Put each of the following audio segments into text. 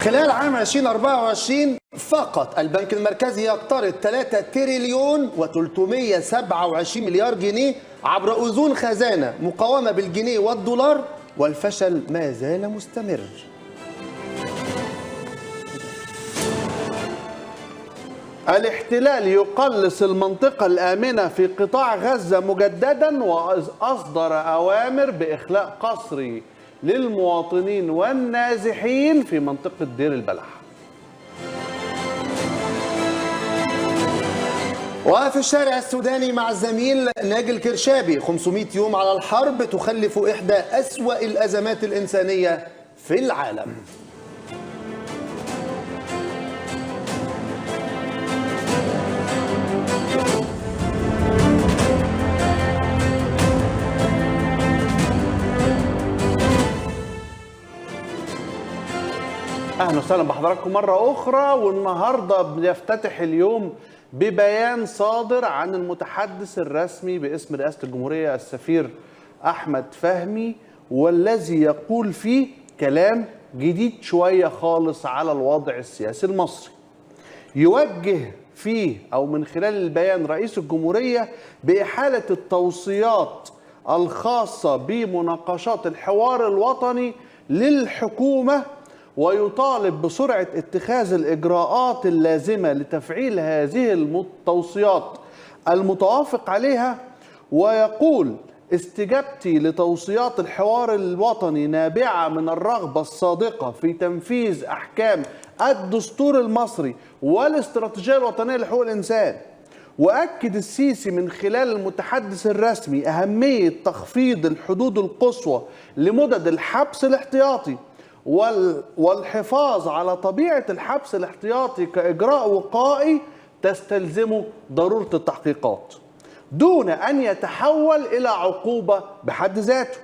خلال عام 2024 فقط البنك المركزي يقترض 3 تريليون و327 مليار جنيه عبر أذون خزانة مقاومة بالجنيه والدولار، والفشل ما زال مستمر. الاحتلال يقلص المنطقة الآمنة في قطاع غزة مجددا، وأصدر أوامر بإخلاء قسري للمواطنين والنازحين في منطقة دير البلح. وفي الشارع السوداني مع الزميل ناجي الكرشابي، 500 يوم على الحرب تخلف إحدى أسوأ الأزمات الإنسانية في العالم. أهلا وسهلا بحضراتكم مرة أخرى، والنهاردة بنفتتح اليوم ببيان صادر عن المتحدث الرسمي باسم رئاسة الجمهورية السفير أحمد فهمي، والذي يقول فيه كلام جديد شوية خالص على الوضع السياسي المصري. يوجه فيه أو من خلال البيان رئيس الجمهورية بإحالة التوصيات الخاصة بمناقشات الحوار الوطني للحكومة، ويطالب بسرعة اتخاذ الإجراءات اللازمة لتفعيل هذه التوصيات المتوافق عليها. ويقول: استجابتي لتوصيات الحوار الوطني نابعة من الرغبة الصادقة في تنفيذ أحكام الدستور المصري والاستراتيجية الوطنية لحقوق الإنسان. وأكد السيسي من خلال المتحدث الرسمي أهمية تخفيض الحدود القصوى لمدد الحبس الاحتياطي والحفاظ على طبيعة الحبس الاحتياطي كإجراء وقائي تستلزمه ضرورة التحقيقات، دون أن يتحول إلى عقوبة بحد ذاته،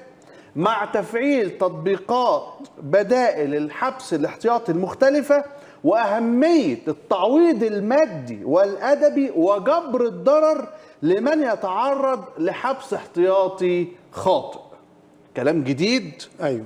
مع تفعيل تطبيقات بدائل الحبس الاحتياطي المختلفة، وأهمية التعويض المادي والأدبي وجبر الضرر لمن يتعرض لحبس احتياطي خاطئ. كلام جديد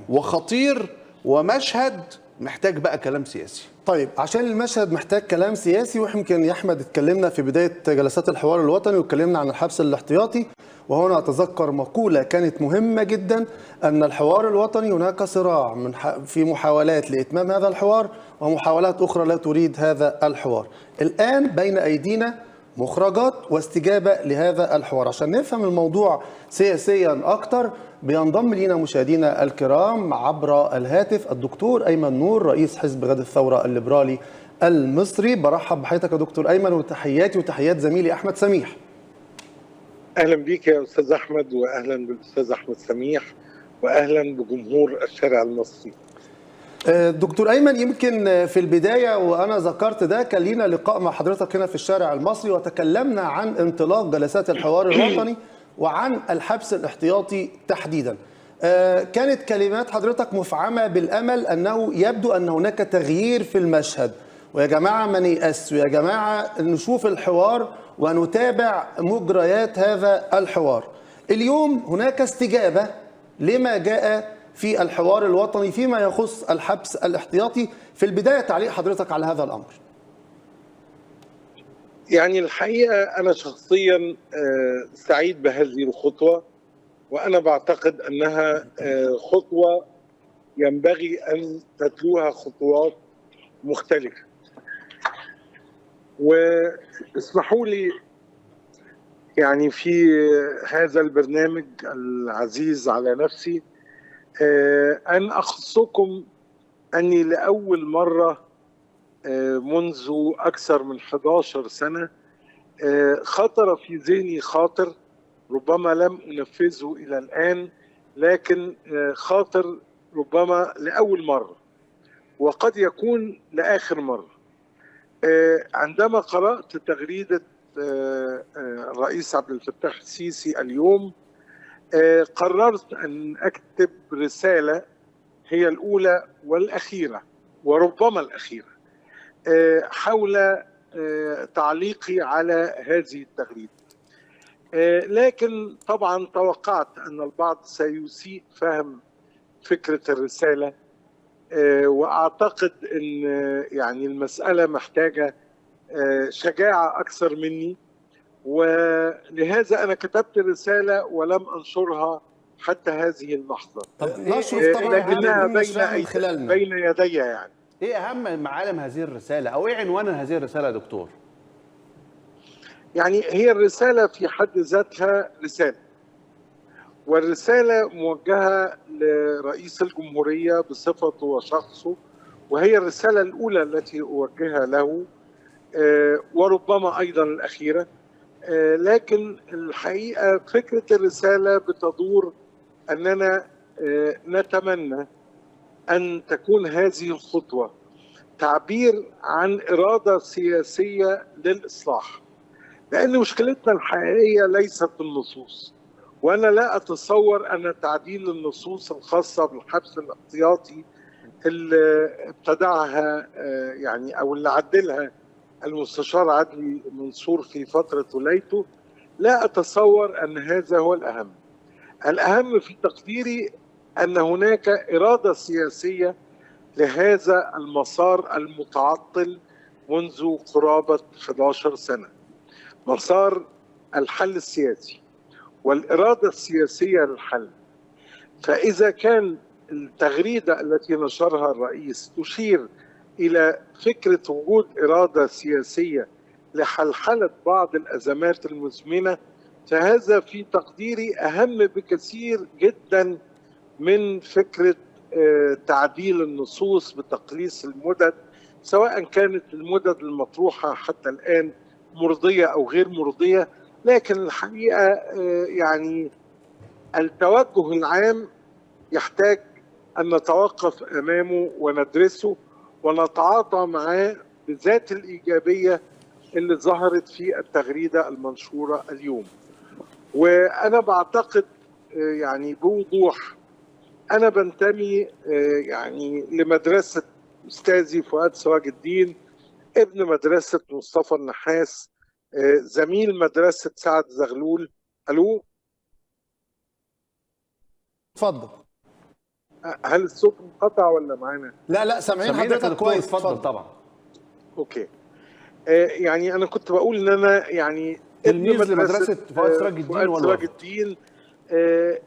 وخطير، ومشهد محتاج بقى كلام سياسي. طيب، عشان المشهد محتاج كلام سياسي، ويمكن يا احمد اتكلمنا في بدايه جلسات الحوار الوطني واتكلمنا عن الحبس الاحتياطي، وهنا اتذكر مقوله كانت مهمه جدا: ان الحوار الوطني هناك صراع في محاولات لاتمام هذا الحوار ومحاولات اخرى لا تريد هذا الحوار. الان بين ايدينا مخرجات واستجابه لهذا الحوار. عشان نفهم الموضوع سياسيا اكتر بينضم لنا مشاهدينا الكرام عبر الهاتف الدكتور أيمن نور، رئيس حزب غد الثورة الليبرالي المصري. برحب بحضرتك يا دكتور أيمن، وتحياتي وتحيات زميلي أحمد سميح. أهلا بيك يا أستاذ أحمد، وأهلا بالأستاذ أحمد سميح، وأهلا بجمهور الشارع المصري. دكتور أيمن، يمكن في البداية وأنا ذكرت ده كان لينا لقاء مع حضرتك هنا في الشارع المصري، وتكلمنا عن انطلاق جلسات الحوار الوطني وعن الحبس الاحتياطي تحديدا. كانت كلمات حضرتك مفعمة بالأمل أنه يبدو أن هناك تغيير في المشهد، ويا جماعة ما نيأس، ويا جماعة نشوف الحوار ونتابع مجريات هذا الحوار. اليوم هناك استجابة لما جاء في الحوار الوطني فيما يخص الحبس الاحتياطي. في البداية تعليق حضرتك على هذا الأمر. يعني الحقيقة أنا شخصيا سعيد بهذه الخطوة، وأنا بعتقد أنها خطوة ينبغي أن تتلوها خطوات مختلفة. واسمحوا لي يعني في هذا البرنامج العزيز على نفسي أن أخصكم أني لأول مرة منذ أكثر من 11 سنة خطر في ذهني خاطر، ربما لم أنفذه إلى الآن، لكن خاطر ربما لأول مرة وقد يكون لآخر مرة. عندما قرأت تغريدة الرئيس عبد الفتاح السيسي اليوم، قررت أن أكتب رسالة هي الأولى والأخيرة وربما الأخيرة حول تعليقي على هذه التغريدة. لكن طبعا توقعت أن البعض سيسيء فهم فكرة الرسالة وأعتقد أن يعني المسألة محتاجة شجاعة أكثر مني، ولهذا أنا كتبت رسالة ولم أنشرها حتى هذه اللحظة. طب نشرف طبعا لكنها من خلالنا. بين يدي يعني. ايه اهم معالم هذه الرساله او ايه عنوان هذه الرساله يا دكتور؟ يعني هي الرسالة في حد ذاتها رسالة، والرسالة موجهة لرئيس الجمهورية بصفته وشخصه، وهي الرسالة الأولى التي أوجهها له وربما أيضا الأخيرة. لكن الحقيقة فكرة الرسالة بتدور أننا نتمنى أن تكون هذه الخطوة تعبير عن إرادة سياسية للإصلاح، لأن مشكلتنا الحقيقية ليست النصوص، وأنا لا أتصور أن تعديل النصوص الخاصة بالحبس الاحتياطي اللي ابتدعها يعني أو اللي عدلها المستشار عدلي منصور في فترة ولايته، لا أتصور أن هذا هو الأهم. الأهم في تقديري أن هناك إرادة سياسية لهذا المسار المتعطل منذ قرابة 11 سنة، مسار الحل السياسي والإرادة السياسية للحل. فإذا كان التغريدة التي نشرها الرئيس تشير إلى فكرة وجود إرادة سياسية لحلحلة بعض الأزمات المزمنة، فهذا في تقديري أهم بكثير جدا من فكرة تعديل النصوص بتقليص المدد، سواء كانت المدد المطروحة حتى الآن مرضية أو غير مرضية. لكن الحقيقة يعني التوجه العام يحتاج أن نتوقف أمامه وندرسه ونتعاطى معاه بذات الإيجابية اللي ظهرت في التغريدة المنشورة اليوم. وأنا بعتقد يعني بوضوح أنا بنتمي يعني لمدرسة أستاذي فؤاد سراج الدين، ابن مدرسة مصطفى النحاس، زميل مدرسة سعد زغلول. ألو، اتفضل. هل الصوت انقطع ولا معانا؟ لا سامعين حضرتك كويس. اتفضل طبعا. اوكي. يعني انا كنت بقول ان انا يعني تلميذ لمدرسة فؤاد سراج الدين،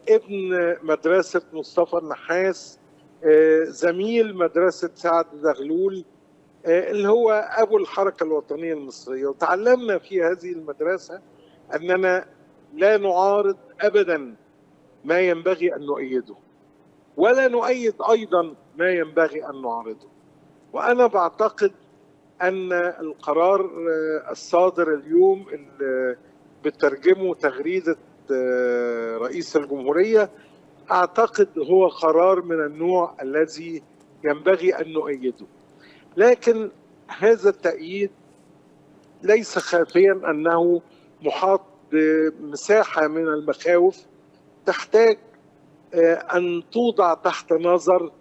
ابن مدرسة مصطفى النحاس، زميل مدرسة سعد زغلول، اللي هو أبو الحركة الوطنية المصرية. وتعلمنا في هذه المدرسة أننا لا نعارض أبدا ما ينبغي أن نؤيده، ولا نؤيد أيضا ما ينبغي أن نعارضه. وأنا بعتقد أن القرار الصادر اليوم اللي بترجمه تغريدة رئيس الجمهورية، أعتقد هو قرار من النوع الذي ينبغي أن نؤيده. لكن هذا التأييد ليس خافيا أنه محاط بمساحة من المخاوف تحتاج أن توضع تحت نظر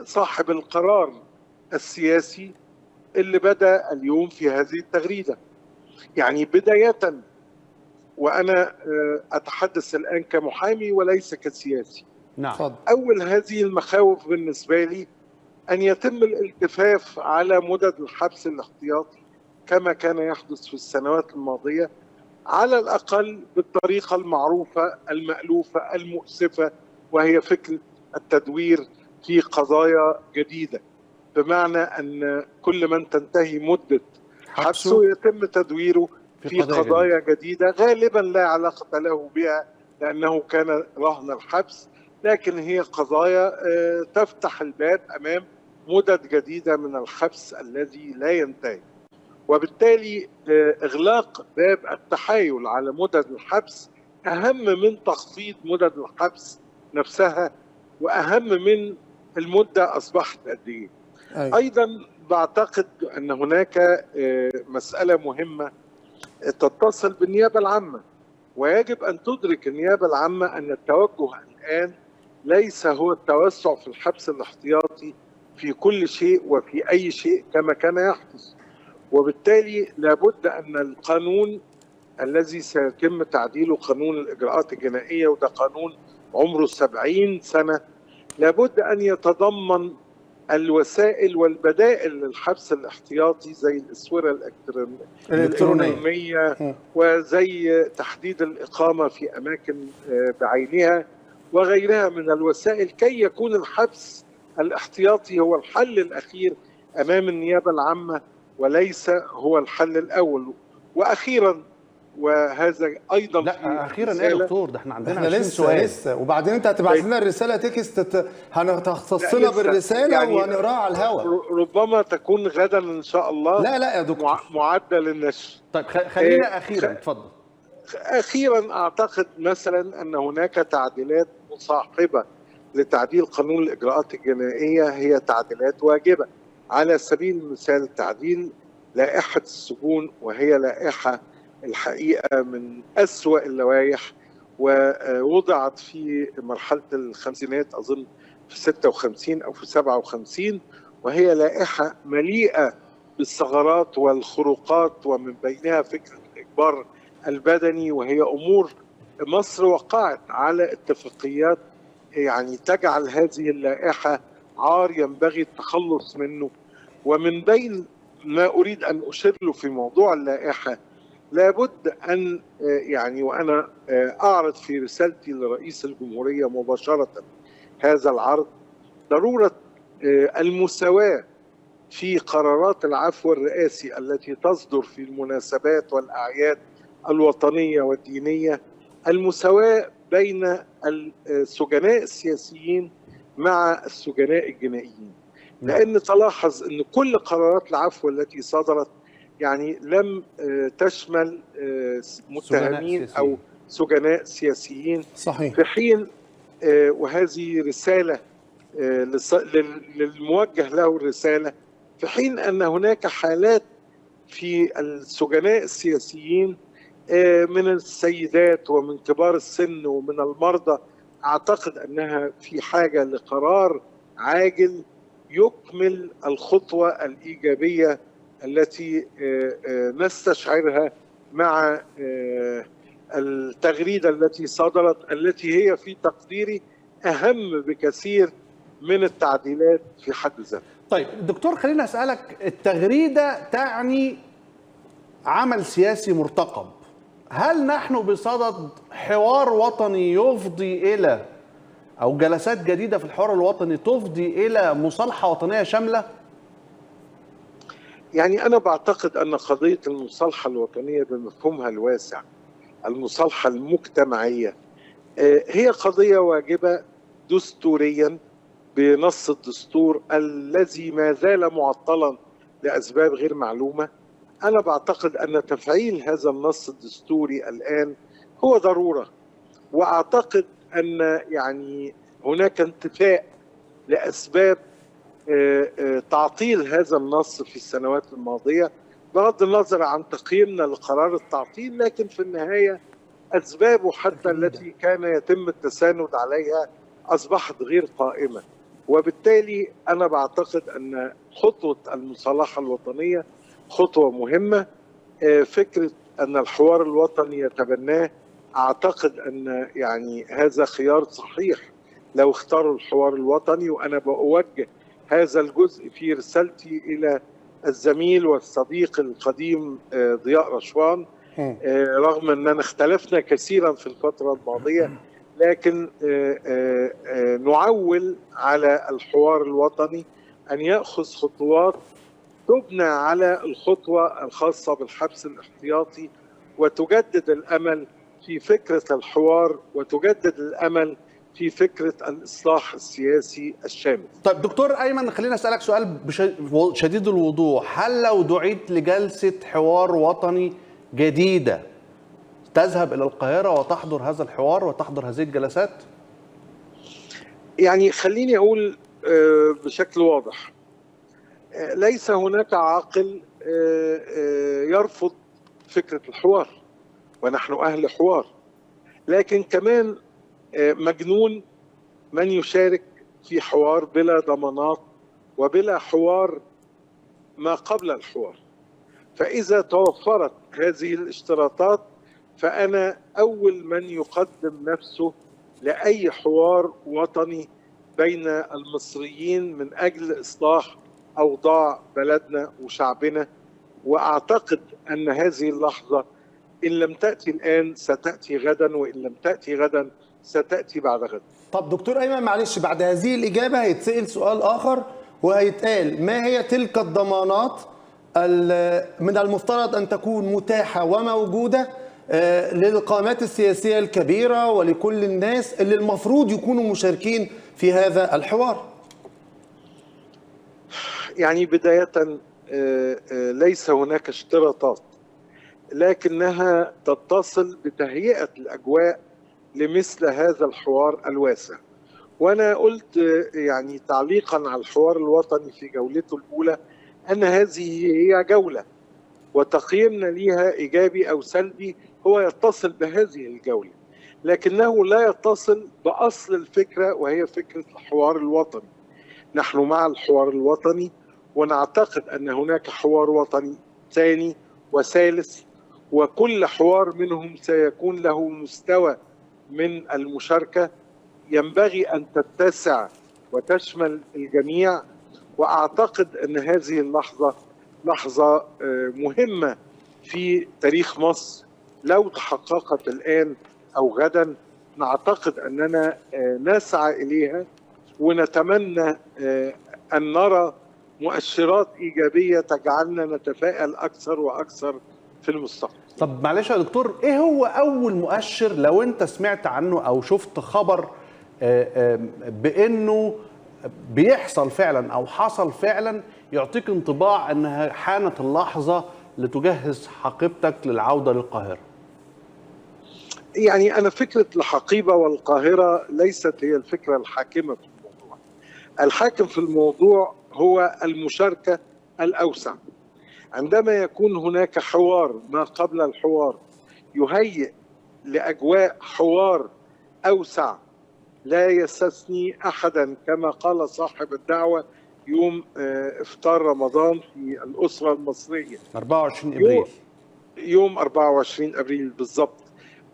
صاحب القرار السياسي اللي بدأ اليوم في هذه التغريدة. يعني بداية، وأنا أتحدث الآن كمحامي وليس كسياسي، نعم، أول هذه المخاوف بالنسبة لي أن يتم الالتفاف على مدد الحبس الاحتياطي كما كان يحدث في السنوات الماضية، على الأقل بالطريقة المعروفة المألوفة المؤسفة، وهي فكرة التدوير في قضايا جديدة، بمعنى أن كل من تنتهي مدة حبسه يتم تدويره في قضايا جديدة غالبا لا علاقة له بها لأنه كان رهن الحبس، لكن هي قضايا تفتح الباب أمام مدد جديدة من الحبس الذي لا ينتهي. وبالتالي إغلاق باب التحايل على مدد الحبس أهم من تخفيض مدد الحبس نفسها، وأهم من المدة أصبحت قد إيه. أيضا بعتقد أن هناك مسألة مهمة تتصل بالنيابة العامة، ويجب أن تدرك النيابة العامة أن التوجه الآن ليس هو التوسع في الحبس الاحتياطي في كل شيء وفي أي شيء كما كان يحدث. وبالتالي لابد أن القانون الذي سيتم تعديله قانون الإجراءات الجنائية، وده قانون عمره 70 سنة، لابد أن يتضمن الوسائل والبدائل للحبس الاحتياطي زي الأسورة الإلكترونية وزي تحديد الإقامة في أماكن بعينها وغيرها من الوسائل كي يكون الحبس الاحتياطي هو الحل الأخير أمام النيابة العامة وليس هو الحل الأول. وأخيرا وهذا أيضا لا أخيرا إيه يا دكتور؟ ده احنا عندنا 20 لسه سؤال لسه وبعدين أنت هتبعت لنا الرسالة تكست هنختصنا بالرسالة يعني وهنقراها على الهواء. ربما تكون غدا إن شاء الله. لا يا دكتور معدل النشر. طيب خلينا أخيرا اتفضل. أخيرا أعتقد مثلا أن هناك تعديلات مصاحبة لتعديل قانون الإجراءات الجنائية هي تعديلات واجبة. على سبيل المثال تعديل لائحة السجون وهي لائحة الحقيقة من أسوأ اللوائح ووضعت في مرحلة الخمسينات أظن في 56 أو في 57 وهي لائحة مليئة بالثغرات والخروقات ومن بينها فكرة الإجبار البدني وهي أمور مصر وقعت على اتفاقيات يعني تجعل هذه اللائحة عار ينبغي التخلص منه. ومن بين ما أريد أن أشير له في موضوع اللائحة لابد أن يعني وأنا أعرض في رسالتي لرئيس الجمهورية مباشرة هذا العرض ضرورة المساواة في قرارات العفو الرئاسي التي تصدر في المناسبات والأعياد الوطنية والدينية، المساواة بين السجناء السياسيين مع السجناء الجنائيين. لأن تلاحظ أن كل قرارات العفو التي صدرت يعني لم تشمل متهمين أو سجناء سياسيين. صحيح. في حين وهذه رسالة للموجه له الرسالة، في حين أن هناك حالات في السجناء السياسيين من السيدات ومن كبار السن ومن المرضى أعتقد أنها في حاجة لقرار عاجل يكمل الخطوة الإيجابية التي نستشعرها مع التغريدة التي صدرت التي هي في تقديري أهم بكثير من التعديلات في حد ذاتها. طيب دكتور خليني أسألك، التغريدة تعني عمل سياسي مرتقب، هل نحن بصدد حوار وطني يفضي إلى أو جلسات جديدة في الحوار الوطني تفضي إلى مصالحة وطنية شاملة؟ يعني أنا بعتقد أن قضية المصالحة الوطنية بمفهومها الواسع، المصالحة المجتمعية، هي قضية واجبة دستوريا بنص الدستور الذي ما زال معطلا لأسباب غير معلومة. أنا بعتقد أن تفعيل هذا النص الدستوري الآن هو ضرورة، وأعتقد أن يعني هناك انتفاء لأسباب تعطيل هذا النص في السنوات الماضية بغض النظر عن تقييمنا لقرار التعطيل، لكن في النهاية أسبابه حتى التي كان يتم التساند عليها أصبحت غير قائمة. وبالتالي أنا بعتقد أن خطوة المصالحة الوطنية خطوة مهمة. فكرة أن الحوار الوطني يتبناه أعتقد أن يعني هذا خيار صحيح لو اختاروا الحوار الوطني، وأنا بأوجه هذا الجزء في رسالتي إلى الزميل والصديق القديم ضياء رشوان. رغم أننا اختلفنا كثيرا في الفترة الماضية، لكن نعول على الحوار الوطني أن يأخذ خطوات تبنى على الخطوة الخاصة بالحبس الاحتياطي وتجدد الأمل في فكرة الحوار وتجدد الأمل في فكرة الإصلاح السياسي الشامل. طيب دكتور أيمن خلينا أسألك سؤال شديد الوضوح، هل لو دعيت لجلسة حوار وطني جديدة تذهب إلى القاهرة وتحضر هذا الحوار وتحضر هذه الجلسات؟ يعني خليني أقول بشكل واضح، ليس هناك عاقل يرفض فكرة الحوار ونحن أهل حوار، لكن كمان مجنون من يشارك في حوار بلا ضمانات وبلا حوار ما قبل الحوار. فإذا توفرت هذه الاشتراطات فأنا أول من يقدم نفسه لأي حوار وطني، بين المصريين من أجل إصلاح أوضاع بلدنا وشعبنا. وأعتقد أن هذه اللحظة إن لم تأتي الآن ستأتي غدا، وإن لم تأتي غدا ستأتي بعد غد. طب دكتور أيمن، معلش، بعد هذه الإجابة هيتسأل سؤال آخر وهيتقال: ما هي تلك الضمانات من المفترض أن تكون متاحة وموجودة للقامات السياسية الكبيرة ولكل الناس اللي المفروض يكونوا مشاركين في هذا الحوار؟ يعني بداية ليس هناك اشتراطات، لكنها تتصل بتهيئة الأجواء لمثل هذا الحوار الواسع. وأنا قلت يعني تعليقا على الحوار الوطني في جولته الأولى أن هذه هي جولة، وتقييمنا ليها إيجابي أو سلبي هو يتصل بهذه الجولة، لكنه لا يتصل بأصل الفكرة، وهي فكرة الحوار الوطني. نحن مع الحوار الوطني، ونعتقد أن هناك حوار وطني ثاني وثالث، وكل حوار منهم سيكون له مستوى من المشاركة ينبغي أن تتسع وتشمل الجميع. وأعتقد أن هذه اللحظة لحظة مهمة في تاريخ مصر، لو تحققت الآن أو غدا نعتقد أننا نسعى إليها، ونتمنى أن نرى مؤشرات إيجابية تجعلنا نتفائل أكثر وأكثر في المستقبل. طب معلش يا دكتور، ايه هو اول مؤشر لو انت سمعت عنه او شفت خبر بانه بيحصل فعلا او حصل فعلا يعطيك انطباع انها حانت اللحظة لتجهز حقيبتك للعودة للقاهرة؟ يعني أنا فكرة الحقيبة والقاهرة ليست هي الفكرة الحاكمة في الموضوع. الحاكم في الموضوع هو المشاركة الأوسع. عندما يكون هناك حوار ما قبل الحوار يهيئ لأجواء حوار أوسع لا يستثني أحدا، كما قال صاحب الدعوة يوم إفطار رمضان في الأسرة المصرية 24 إبريل، يوم 24 أبريل بالضبط،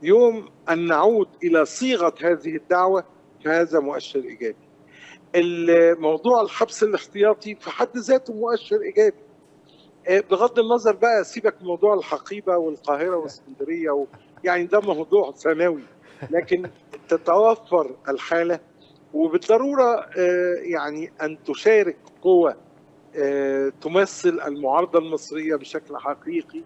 يوم أن نعود إلى صيغة هذه الدعوة، فهذا مؤشر إيجابي. الموضوع الحبس الاحتياطي في حد ذاته مؤشر إيجابي، بغض النظر بقى سيبك من موضوع الحقيبة والقاهرة واسكندرية يعني ده موضوع ثانوي، لكن تتوفر الحالة وبالضرورة يعني أن تشارك قوة تمثل المعارضة المصرية بشكل حقيقي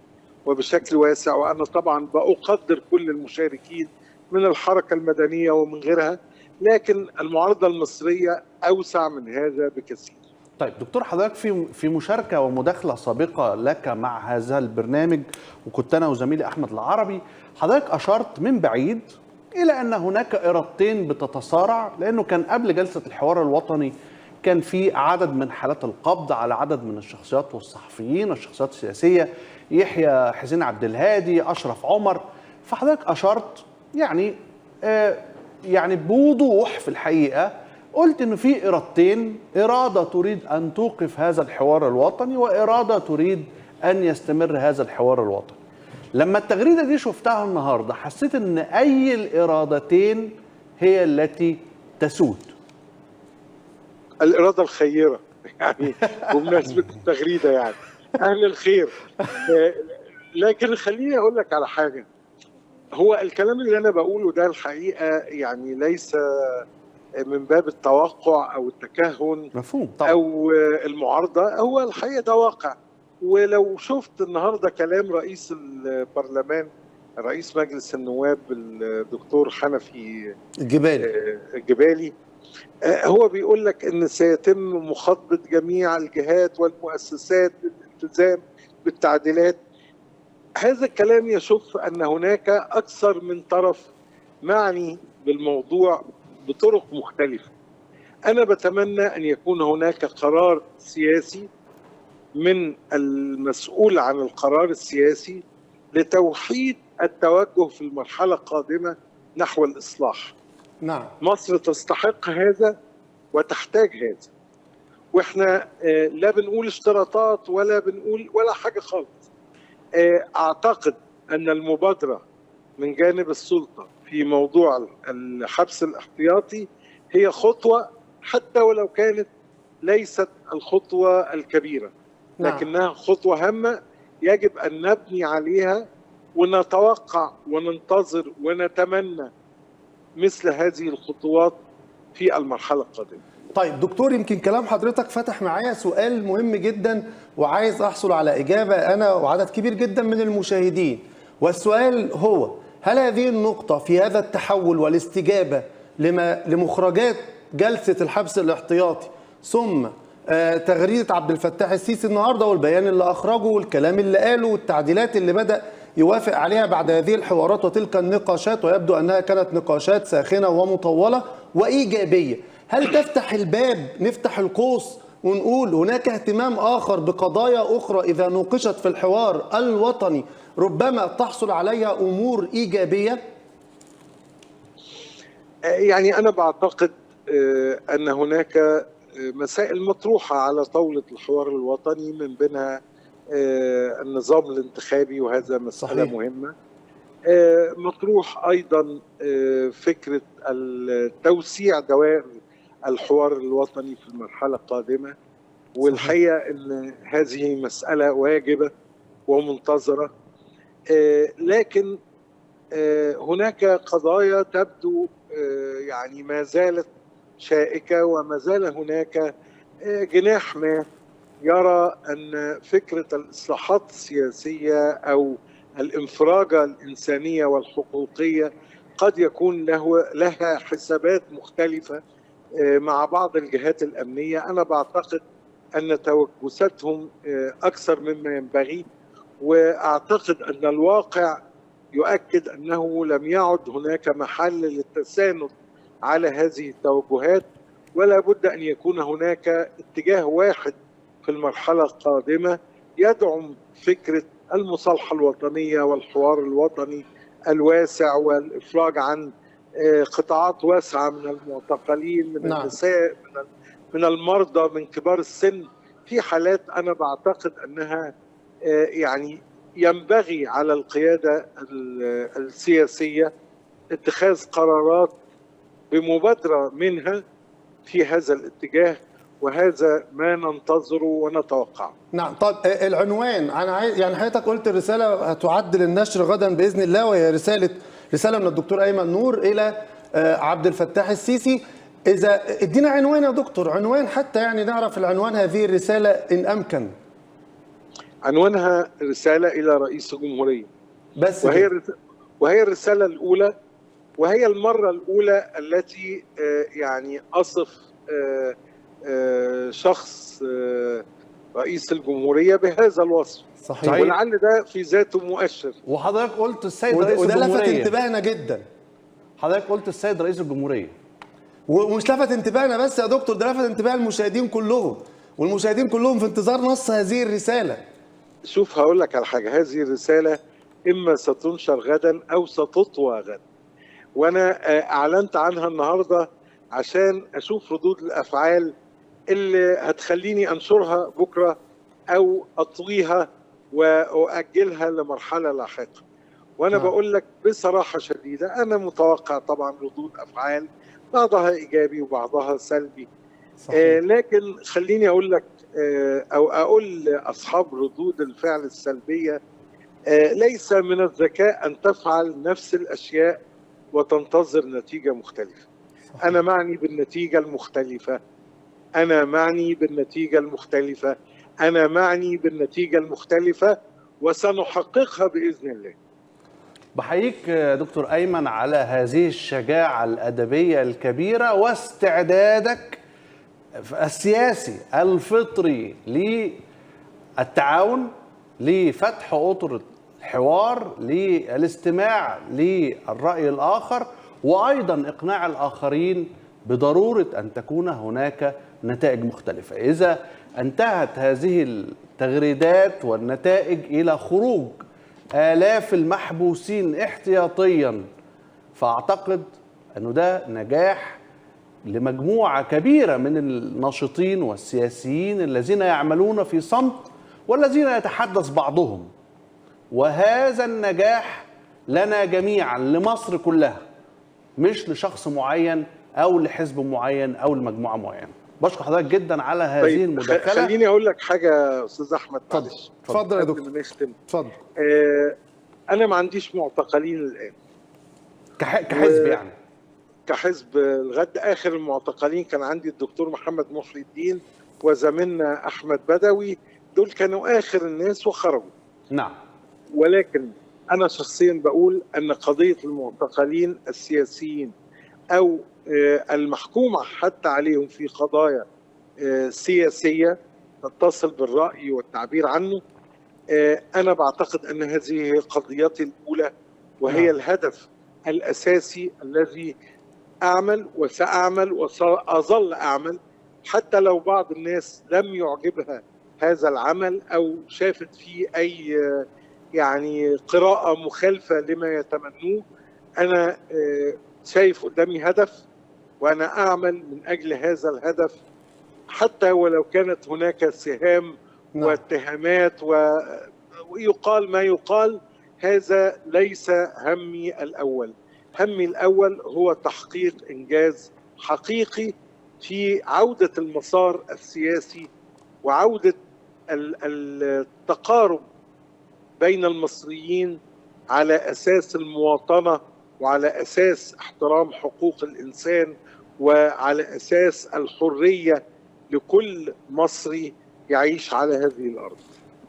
وبشكل واسع. وأنا طبعا بقدر كل المشاركين من الحركة المدنية ومن غيرها، لكن المعارضة المصرية أوسع من هذا بكثير. طيب دكتور، حضرتك في مشاركة ومداخلة سابقة لك مع هذا البرنامج، وكنت أنا وزميلي أحمد العربي، حضرتك أشرت من بعيد إلى أن هناك إرادتين بتتصارع، لأنه كان قبل جلسة الحوار الوطني كان في عدد من حالات القبض على عدد من الشخصيات والصحفيين والشخصيات السياسية، يحيى حسين عبد الهادي، أشرف عمر. فحضرتك أشرت يعني بوضوح في الحقيقة، قلت إنه في إرادتين: إرادة تريد أن توقف هذا الحوار الوطني، وإرادة تريد أن يستمر هذا الحوار الوطني. لما التغريدة دي شفتها النهاردة حسيت إن أي الإرادتين هي التي تسود؟ الإرادة الخيرة يعني بمناسبة التغريدة، يعني أهل الخير. لكن خليني أقول لك على حاجة، هو الكلام اللي أنا بقوله ده الحقيقة يعني ليس من باب التوقع أو التكهن، مفهوم طبعا، أو المعارضة، هو الحقيقة ده واقع. ولو شفت النهاردة كلام رئيس البرلمان، رئيس مجلس النواب الدكتور حنفي الجبالي، هو بيقول لك ان سيتم مخاطبة جميع الجهات والمؤسسات للالتزام بالتعديلات. هذا الكلام يشف ان هناك اكثر من طرف معني بالموضوع بطرق مختلفة. انا بتمنى ان يكون هناك قرار سياسي من المسؤول عن القرار السياسي لتوحيد التوجه في المرحلة القادمة نحو الإصلاح. نعم، مصر تستحق هذا وتحتاج هذا، واحنا لا بنقول اشتراطات ولا بنقول ولا حاجة خالص. اعتقد ان المبادرة من جانب السلطة في موضوع الحبس الاحتياطي هي خطوة حتى ولو كانت ليست الخطوة الكبيرة، لكنها خطوة هامة يجب أن نبني عليها ونتوقع وننتظر ونتمنى مثل هذه الخطوات في المرحلة القادمة. طيب دكتور، يمكن كلام حضرتك فتح معايا سؤال مهم جدا وعايز أحصل على إجابة أنا وعدد كبير جدا من المشاهدين، والسؤال هو: هل هذه النقطة في هذا التحول والاستجابة لمخرجات جلسة الحبس الاحتياطي ثم تغريدة عبد الفتاح السيسي النهارده والبيان اللي أخرجه والكلام اللي قاله والتعديلات اللي بدأ يوافق عليها بعد هذه الحوارات وتلك النقاشات، ويبدو أنها كانت نقاشات ساخنة ومطولة وإيجابية، هل تفتح الباب، نفتح القوس ونقول هناك اهتمام آخر بقضايا أخرى إذا نوقشت في الحوار الوطني ربما تحصل عليها أمور إيجابية؟ يعني أنا بعتقد أن هناك مسائل مطروحة على طاولة الحوار الوطني، من بينها النظام الانتخابي، وهذا مسألة صحيح. مهمة. مطروح أيضا فكرة توسيع دوائر الحوار الوطني في المرحلة القادمة، والحقيقة أن هذه مسألة واجبة ومنتظرة. لكن هناك قضايا تبدو يعني ما زالت شائكة، وما زال هناك جناح ما يرى أن فكرة الإصلاحات السياسية أو الانفراجة الإنسانية والحقوقية قد يكون لها حسابات مختلفة مع بعض الجهات الأمنية. أنا بعتقد أن توجساتهم أكثر مما ينبغي، وأعتقد أن الواقع يؤكد أنه لم يعد هناك محل للتساند على هذه التوجهات، ولا بد أن يكون هناك اتجاه واحد في المرحلة القادمة يدعم فكرة المصالحة الوطنية والحوار الوطني الواسع والإفراج عن قطاعات واسعة من المعتقلين، من النساء، من المرضى، من كبار السن، في حالات أنا بعتقد أنها يعني ينبغي على القيادة السياسية اتخاذ قرارات بمبادرة منها في هذا الاتجاه، وهذا ما ننتظره ونتوقعه. نعم. طب العنوان، انا يعني حضرتك قلت الرساله هتعد للنشر غدا باذن الله، وهي رساله من الدكتور ايمن نور الى عبد الفتاح السيسي. اذا ادينا عنوان يا دكتور، عنوان حتى يعني نعرف العنوان هذه الرساله ان امكن. عنوانها رساله الى رئيس الجمهوريه بس، وهي الرساله الاولى، وهي المره الاولى التي يعني اصف شخص رئيس الجمهورية بهذا الوصف. صحيح. ولعل ده في ذاته مؤشر. وحضرتك قلت السيد رئيس الجمهورية، وده لفت انتباهنا جدا. حضرتك قلت السيد رئيس الجمهورية، ومش لفت انتباهنا بس يا دكتور، ده لفت انتباه المشاهدين كلهم، والمشاهدين كلهم في انتظار نص هذه الرسالة. شوف هقول لك على حاجة، هذه الرسالة إما ستنشر غدا أو ستطوى غدا، وأنا أعلنت عنها النهاردة عشان أشوف ردود الأفعال اللي هتخليني أنشرها بكرة أو أطويها وأؤجلها لمرحلة لاحقة. وأنا بقول لك بصراحة شديدة، أنا متوقع طبعا ردود أفعال بعضها إيجابي وبعضها سلبي. لكن خليني أقول لك أو أقول لأصحاب ردود الفعل السلبية، ليس من الذكاء أن تفعل نفس الأشياء وتنتظر نتيجة مختلفة. صحيح. أنا معني بالنتيجة المختلفة، أنا معني بالنتيجة المختلفة، أنا معني بالنتيجة المختلفة، وسنحققها بإذن الله. بحييك دكتور أيمن على هذه الشجاعة الأدبية الكبيرة واستعدادك السياسي الفطري للتعاون، لفتح أطر الحوار، للاستماع للرأي الآخر، وأيضا إقناع الآخرين بضرورة أن تكون هناك نتائج مختلفة. إذا انتهت هذه التغريدات والنتائج إلى خروج آلاف المحبوسين احتياطيا، فأعتقد أنه ده نجاح لمجموعة كبيرة من الناشطين والسياسيين الذين يعملون في صمت والذين يتحدث بعضهم. وهذا النجاح لنا جميعا، لمصر كلها، مش لشخص معين او لحزب معين او لمجموعه معينه. بشكر حضرتك جدا على هذه المداخله. خليني اقول لك حاجه يا استاذ احمد، معلش. اتفضل يا قبل دكتور. ما نختم. اتفضل. انا ما عنديش معتقلين الان كحزب يعني. كحزب. لغايه اخر المعتقلين كان عندي الدكتور محمد محي الدين وزميلنا احمد بدوي، دول كانوا اخر الناس وخرجوا. نعم. ولكن انا شخصيا بقول ان قضيه المعتقلين السياسيين او المحكوم حتى عليهم في قضايا سياسيه تتصل بالراي والتعبير عنه، انا بعتقد ان هذه هي قضيتي الاولى، وهي الهدف الاساسي الذي اعمل وساعمل وساظل اعمل، حتى لو بعض الناس لم يعجبها هذا العمل او شافت فيه اي يعني قراءة مخالفة لما يتمنوه. أنا شايف قدامي هدف وأنا أعمل من أجل هذا الهدف، حتى ولو كانت هناك سهام واتهامات ويقال ما يقال. هذا ليس همي الأول. همي الأول هو تحقيق إنجاز حقيقي في عودة المسار السياسي وعودة التقارب بين المصريين على أساس المواطنة وعلى أساس احترام حقوق الإنسان وعلى أساس الحرية لكل مصري يعيش على هذه الأرض.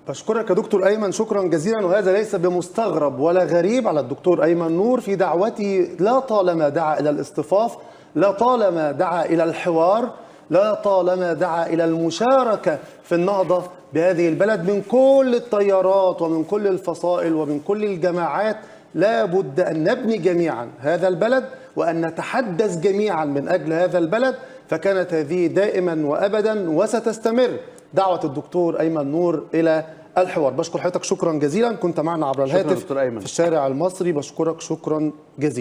بشكرك يا دكتور أيمن شكرا جزيلا، وهذا ليس بمستغرب ولا غريب على الدكتور أيمن نور في دعوته. لا طالما دعا إلى الاصطفاف، لا طالما دعا إلى الحوار، لا طالما دعا إلى المشاركة في النهضة بهذه البلد من كل التيارات ومن كل الفصائل ومن كل الجماعات. لا بد أن نبني جميعا هذا البلد وأن نتحدث جميعا من أجل هذا البلد، فكانت هذه دائما وأبدا وستستمر دعوة الدكتور أيمن نور إلى الحوار. بشكر حضرتك شكرا جزيلا، كنت معنا عبر الهاتف في الشارع المصري. بشكرك شكرا جزيلا.